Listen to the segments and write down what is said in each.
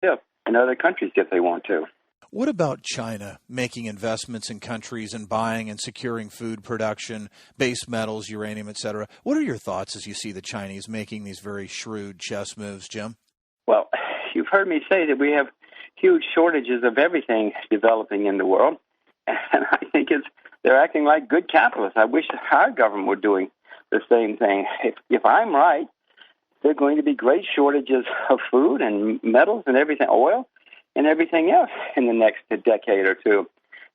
ship in other countries if they want to. What about China making investments in countries and buying and securing food production, base metals, uranium, etc.? What are your thoughts as you see the Chinese making these very shrewd chess moves, Jim? Well, you've heard me say that we have huge shortages of everything developing in the world, and I think they're acting like good capitalists. I wish our government were doing the same thing. If I'm right, there are going to be great shortages of food and metals and everything, oil and everything else in the next decade or two.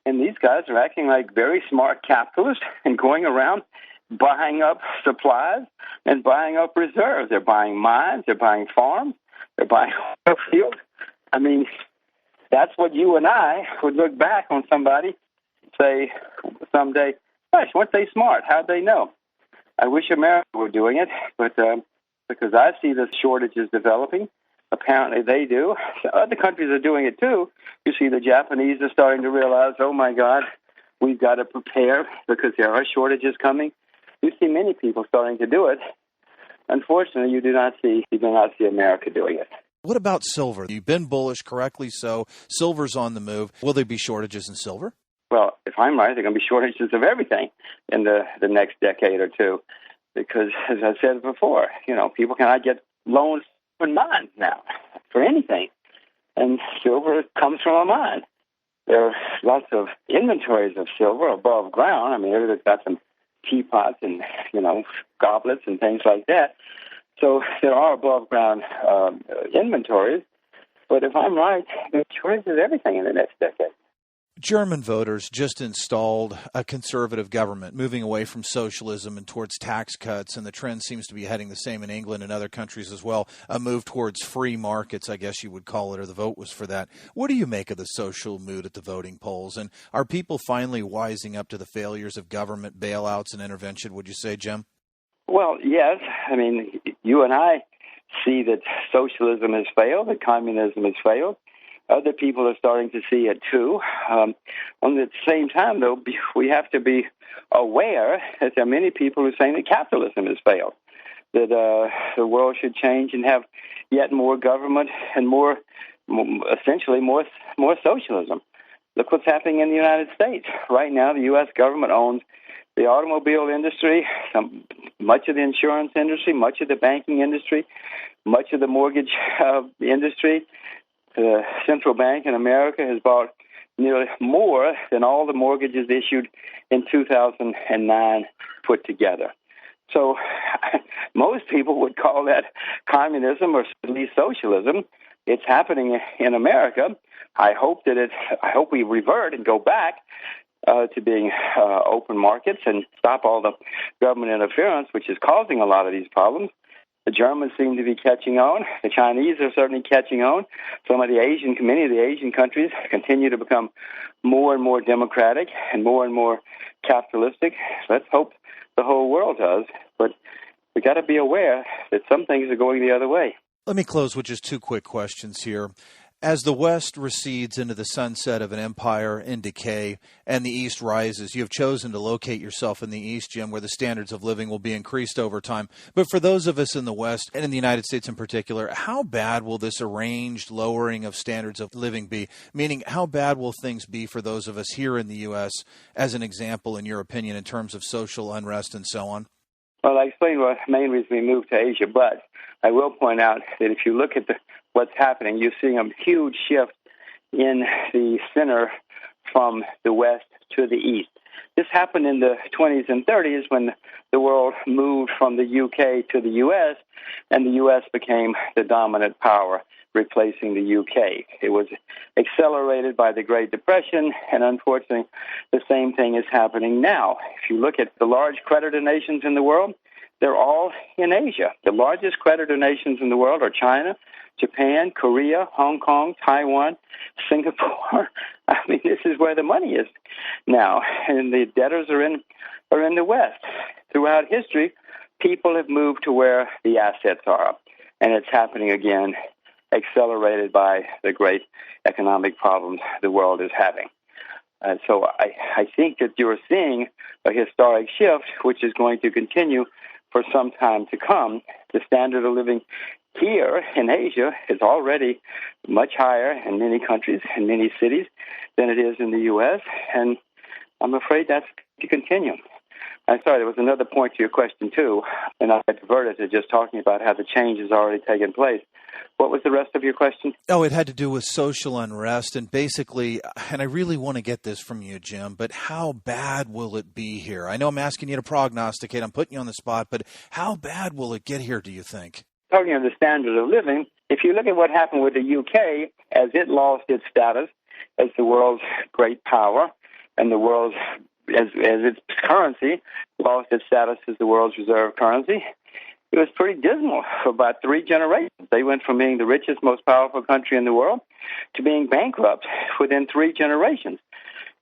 And these guys are acting like very smart capitalists and going around buying up supplies and buying up reserves. They're buying mines, they're buying farms, they're buying oil fields. I mean, that's what you and I would look back on somebody, say someday, gosh, weren't they smart? How'd they know? I wish America were doing it, but because I see the shortages developing, apparently they do. Other countries are doing it too. You see the Japanese are starting to realize, oh my God, we've got to prepare because there are shortages coming. You see many people starting to do it. Unfortunately, you do not see America doing it. What about silver? You've been bullish, correctly so. Silver's on the move. Will there be shortages in silver? Well, if I'm right, there are going to be shortages of everything in the next decade or two. Because, as I said before, people cannot get loans for mines now, for anything. And silver comes from a mine. There are lots of inventories of silver above ground. I mean, everybody's got some teapots and, goblets and things like that. So there are above-ground inventories. But if I'm right, there's shortages of everything in the next decade. German voters just installed a conservative government, moving away from socialism and towards tax cuts, and the trend seems to be heading the same in England and other countries as well, a move towards free markets, I guess you would call it, or the vote was for that. What do you make of the social mood at the voting polls, and are people finally wising up to the failures of government bailouts and intervention, would you say, Jim? Well, yes. I mean, you and I see that socialism has failed, that communism has failed. Other people are starting to see it too. On the same time, though, we have to be aware that there are many people who are saying that capitalism has failed, that the world should change and have yet more government and essentially more socialism. Look what's happening in the United States. Right now, the U.S. government owns the automobile industry, much of the insurance industry, much of the banking industry, much of the mortgage industry. The central bank in America has bought nearly more than all the mortgages issued in 2009 put together. So most people would call that communism or at least socialism. It's happening in America. I hope we revert and go back to being open markets and stop all the government interference, which is causing a lot of these problems. The Germans seem to be catching on. The Chinese are certainly catching on. Many of the Asian countries continue to become more and more democratic and more capitalistic. Let's hope the whole world does. But we got to be aware that some things are going the other way. Let me close with just two quick questions here. As the West recedes into the sunset of an empire in decay and the East rises, you have chosen to locate yourself in the East, Jim, where the standards of living will be increased over time. But for those of us in the West, and in the United States in particular, how bad will this arranged lowering of standards of living be? Meaning, how bad will things be for those of us here in the U.S., as an example, in your opinion, in terms of social unrest and so on? Well, I explained the main reason we moved to Asia, but I will point out that if you look at what's happening, you're seeing a huge shift in the center from the West to the East. This happened in the 20s and 30s when the world moved from the UK to the US, and the US became the dominant power, replacing the UK. It was accelerated by the Great Depression, and unfortunately, the same thing is happening now. If you look at the large creditor nations in the world, they're all in Asia. The largest creditor nations in the world are China, Japan, Korea, Hong Kong, Taiwan, Singapore. I mean, this is where the money is now, and the debtors are in the West. Throughout history, people have moved to where the assets are, and it's happening again, accelerated by the great economic problems the world is having. So I think that you're seeing a historic shift, which is going to continue for some time to come. The standard of living here in Asia is already much higher in many countries and many cities than it is in the U.S., and I'm afraid that's to continue. I'm sorry, there was another point to your question, too, and I diverted to just talking about how the change has already taken place. What was the rest of your question? Oh, it had to do with social unrest, and basically, and I really want to get this from you, Jim, but how bad will it be here? I know I'm asking you to prognosticate, I'm putting you on the spot, but how bad will it get here, do you think? Talking of the standard of living, if you look at what happened with the UK as it lost its status as the world's great power and the world's, as its currency lost its status as the world's reserve currency, it was pretty dismal for about 3 generations. They went from being the richest, most powerful country in the world to being bankrupt within 3 generations.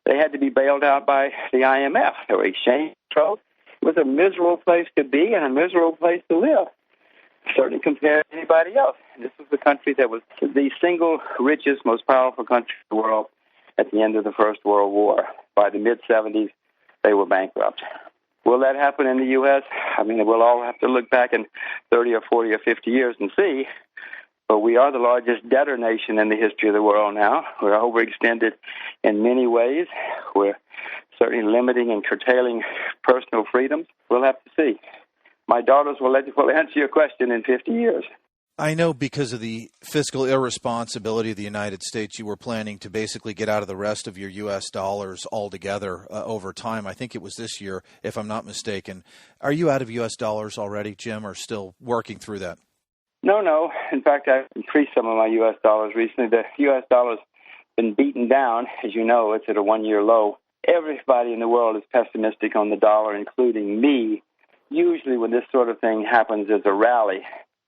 They had to be bailed out by the IMF. There were exchange controls. It was a miserable place to be and a miserable place to live, certainly compared to anybody else. This was the country that was the single richest, most powerful country in the world at the end of the First World War. By the mid-'70s, they were bankrupt. Will that happen in the U.S.? I mean, we'll all have to look back in 30 or 40 or 50 years and see. But we are the largest debtor nation in the history of the world now. We're overextended in many ways. We're certainly limiting and curtailing personal freedoms. We'll have to see. My daughters will answer your question in 50 years. I know because of the fiscal irresponsibility of the United States, you were planning to basically get out of the rest of your U.S. dollars altogether over time. I think it was this year, if I'm not mistaken. Are you out of U.S. dollars already, Jim, or still working through that? No. In fact, I've increased some of my U.S. dollars recently. The U.S. dollar's been beaten down. As you know, it's at a 1-year low. Everybody in the world is pessimistic on the dollar, including me. Usually when this sort of thing happens, there's a rally.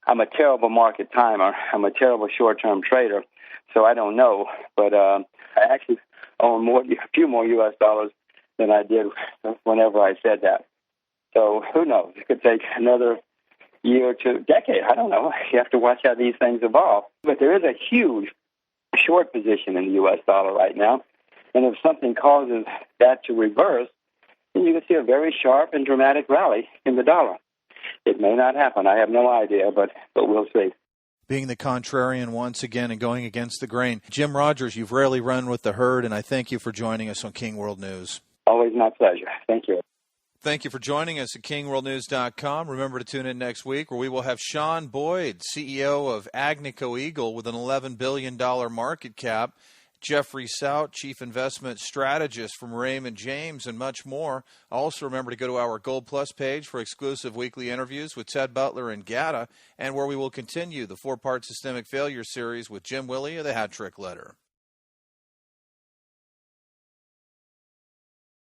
I'm a terrible market timer. I'm a terrible short-term trader, so I don't know. But I actually own a few more U.S. dollars than I did whenever I said that. So who knows? It could take another year to decade. I don't know. You have to watch how these things evolve. But there is a huge short position in the U.S. dollar right now, and if something causes that to reverse, then you can see a very sharp and dramatic rally in the dollar. It may not happen. I have no idea, but we'll see. Being the contrarian once again and going against the grain. Jim Rogers, you've rarely run with the herd, and I thank you for joining us on King World News. Always my pleasure. Thank you. Thank you for joining us at kingworldnews.com. Remember to tune in next week where we will have Sean Boyd, CEO of Agnico Eagle with an $11 billion market cap, Jeffrey Sout, Chief Investment Strategist from Raymond James, and much more. Also, remember to go to our Gold Plus page for exclusive weekly interviews with Ted Butler and Gatta, and where we will continue the 4-part Systemic Failure series with Jim Willey of the Hat Trick Letter.